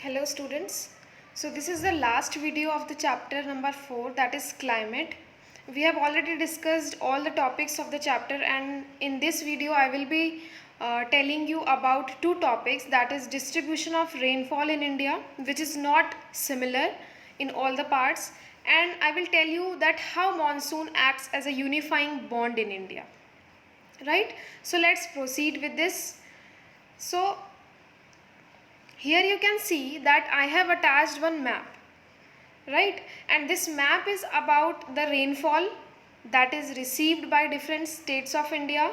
Hello students. So this is the last video of the chapter number 4, that is climate. We have already discussed all the topics of the chapter, and in this video I will be telling you about two topics, that is distribution of rainfall in India, which is not similar in all the parts, and I will tell you that how monsoon acts as a unifying bond in India. Right? So let's proceed with this. So here you can see that I have attached one map, right? And this map is about the rainfall that is received by different states of India,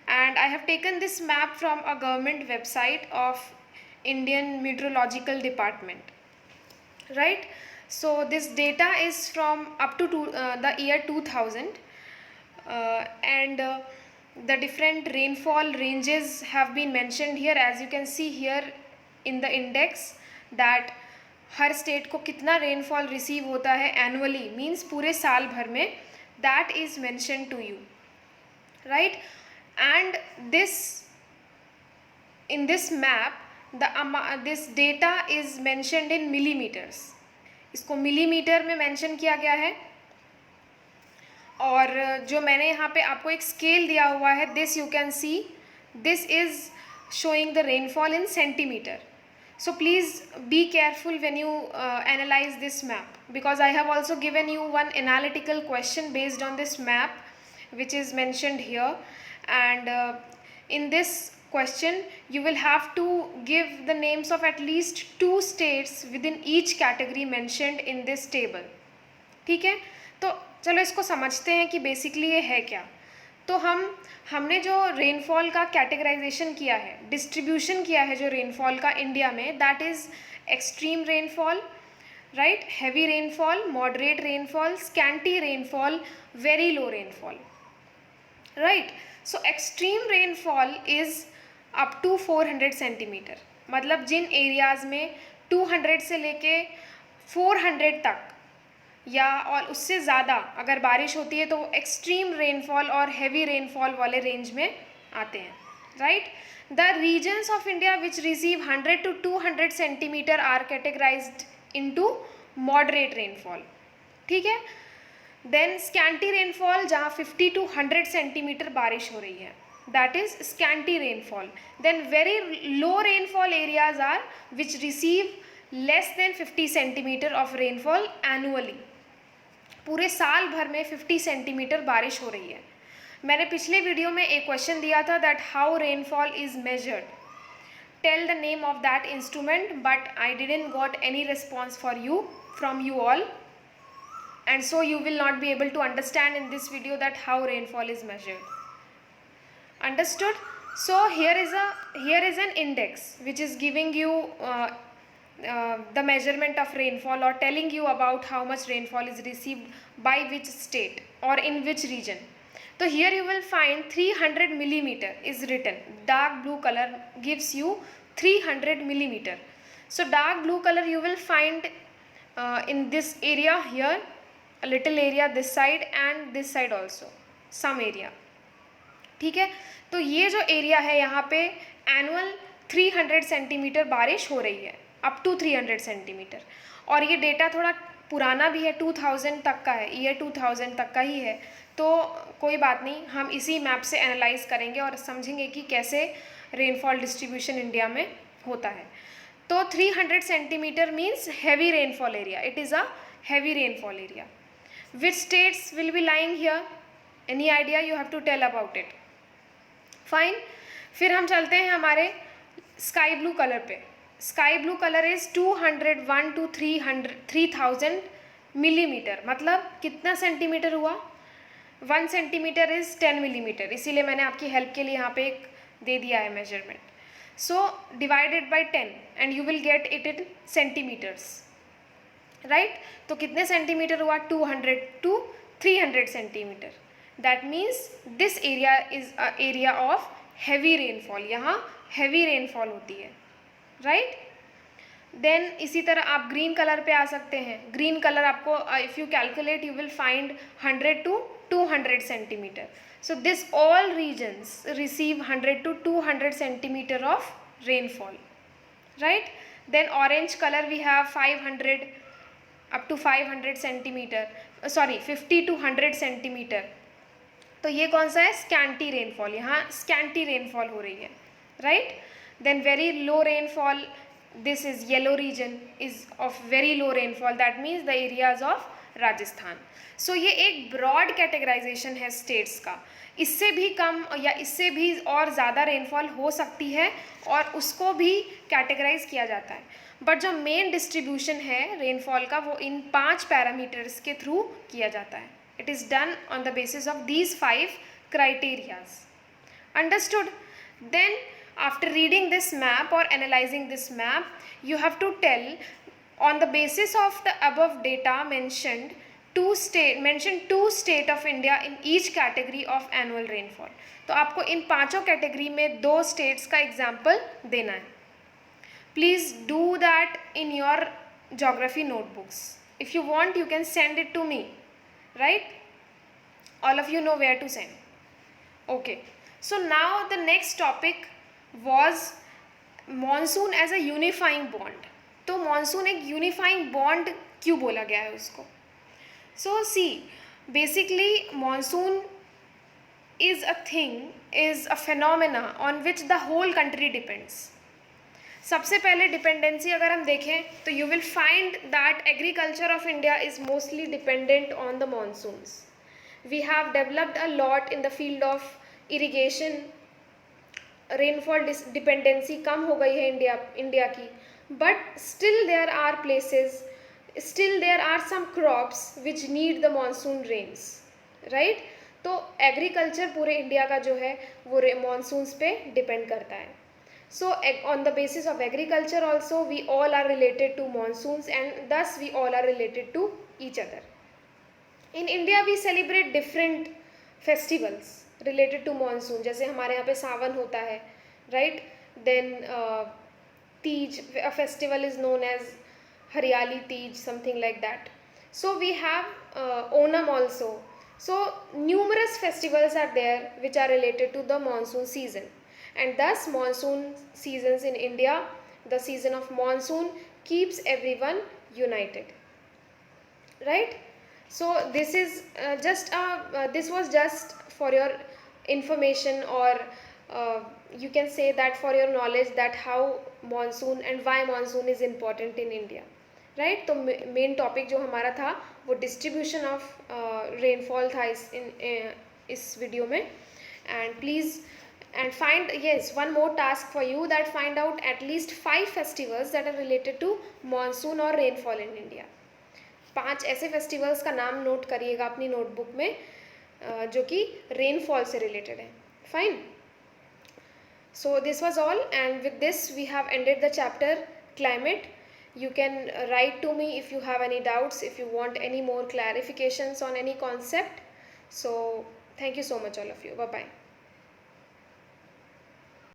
and I have taken this map from a government website of Indian Meteorological Department, right? So this data is from up to the year 2000, and the different rainfall ranges have been mentioned here, as you can see here in the index, that her state को कितना rainfall receive होता है annually, means पूरे साल भर में, that is mention to you, right? And this in this map this data is mentioned in millimeters. इसको millimetre में मेंशन किया गया है, और जो मैंने यहाँ पे आपको एक स्केल दिया हुआ है, this you can see, this is showing the rainfall in centimetre. So please be careful when you analyze this map, because I have also given you one analytical question based on this map which is mentioned here, and in this question you will have to give the names of at least 2 states within each category mentioned in this table. ठीक है, तो चलो इसको समझते हैं कि basically ये है क्या. तो हमने जो रेनफॉल का कैटेगराइजेशन किया है, डिस्ट्रीब्यूशन किया है जो रेनफॉल का इंडिया में, that is extreme rainfall, right, heavy rainfall, moderate rainfall, scanty rainfall, very low rainfall, right. So extreme rainfall is up to 400 centimetre, मतलब जिन एरियाज़ में 200 से लेके 400 तक या और उससे ज़्यादा अगर बारिश होती है तो एक्सट्रीम रेनफॉल और हैवी रेनफॉल वाले रेंज में आते हैं, right. The regions of India which receive 100 to 200 centimetre are categorized into moderate rainfall, ठीक है. देन स्कैंटी रेनफॉल, जहाँ 50 to 100 सेंटीमीटर बारिश हो रही है, that is scanty rainfall. Then very low rainfall areas are which receive less than 50 centimetre of rainfall annually. पूरे साल भर में 50 सेंटीमीटर बारिश हो रही है. मैंने पिछले वीडियो में एक क्वेश्चन दिया था, that how rainfall is measured, tell the name of that instrument, but I didn't got any response for you from you all, and so you will not be able to understand in this video that how rainfall is measured. Understood? So here is an index which is giving you the measurement of rainfall, or telling you about how much rainfall is received by which state or in which region. So here you will find 300 millimeter is written. Dark blue color gives you 300 millimeter. So dark blue color you will find in this area here, a little area this side and this side also, some area. ठीक है, तो ये जो area है यहाँ पे annual 300 centimetre बारिश हो रही है, अप टू 300 सेंटीमीटर. और ये डेटा थोड़ा पुराना भी है, 2000 तक का है, ईयर 2000 तक का ही है. तो कोई बात नहीं, हम इसी मैप से एनालाइज करेंगे और समझेंगे कि कैसे रेनफॉल डिस्ट्रीब्यूशन इंडिया में होता है. तो 300 centimetre means heavy rainfall area, it is a heavy rainfall area. Which states will be lying here, any idea, you have to tell about it. Fine, फिर हम चलते हैं हमारे स्काई ब्लू कलर पे. Sky blue colour is 201 to 3000 millimetre, मतलब कितना centimetre हुआ, 1 centimetre is 10 millimetre, इसीलिए मैंने आपकी हेल्प के लिए यहाँ पे एक दे दिया है measurement. So divided by 10 and you will get it in centimetres, right. तो कितने सेंटीमीटर हुआ, 200 to 300 centimetre. That means this area is a area of heavy rainfall, यहाँ हैवी रेनफॉल होती है, राइट. देन इसी तरह आप ग्रीन कलर पे आ सकते हैं. ग्रीन कलर आपको if you calculate you will find 100 to 200 centimetre. So this all regions receive 100 to 200 centimetre of rainfall, right. Then orange color we have 500 up to 500 centimetre, sorry 50 to 100 centimetre. तो ये कौन सा है? Scanty rainfall. यहाँ scanty rainfall हो रही है, right. Then very low rainfall, this is yellow region is of very low rainfall, that means the areas of Rajasthan. So ये एक ब्रॉड कैटेगराइजेशन है स्टेट्स का. इससे भी कम या इससे भी और ज़्यादा रेनफॉल हो सकती है और उसको भी कैटेगराइज किया जाता है. बट जो मेन डिस्ट्रीब्यूशन है रेनफॉल का वो इन 5 पैरामीटर्स के थ्रू किया जाता है. It is done on the basis of these 5 criterias. Understood? Then after reading this map or analyzing this map, you have to tell on the basis of the above data mention two state of India in each category of annual rainfall. तो आपको इन पांचों category में 2 states का example देना है. Please do that in your geography notebooks. If you want, you can send it to me. Right? All of you know where to send. Okay. So now the next topic was monsoon as a unifying bond. तो monsoon एक unifying bond क्यों बोला गया है उसको? So see, basically monsoon is a phenomena on which the whole country depends. सबसे पहले dependency अगर हम देखें तो you will find that agriculture of India is mostly dependent on the monsoons. We have developed a lot in the field of irrigation. Rainfall dependency कम हो गई है इंडिया की, but still there are some crops which need the monsoon rains, right. तो agriculture पूरे India का जो है वो मानसून्स पे डिपेंड करता है. So on the basis of agriculture also we all are related to monsoons and thus we all are related to each other. In India we celebrate different festivals related to monsoon. जैसे हमारे यहाँ पे सावन होता है, right? Then Teej, a festival is known as Hariyali Teej, something like that. So we have Onam also. So numerous festivals are there which are related to the monsoon season. And thus monsoon seasons in India, the season of monsoon keeps everyone united, right. So this is this was just for your information, or you can say that for your knowledge that how monsoon and why monsoon is important in India, right. तो main topic जो हमारा था वो distribution of rainfall था इस video में. And please and find, yes, one more task for you, that find out at least 5 festivals that are related to monsoon or rainfall in India. 5 ऐसे festivals का नाम नोट करिएगा अपनी notebook में जो कि रेनफॉल से रिलेटेड है. Fine. So this was all, and with this we have ended the chapter climate. You can write to me if you have any doubts, if you want any more clarifications on any concept. So thank you so much all of you. Bye bye.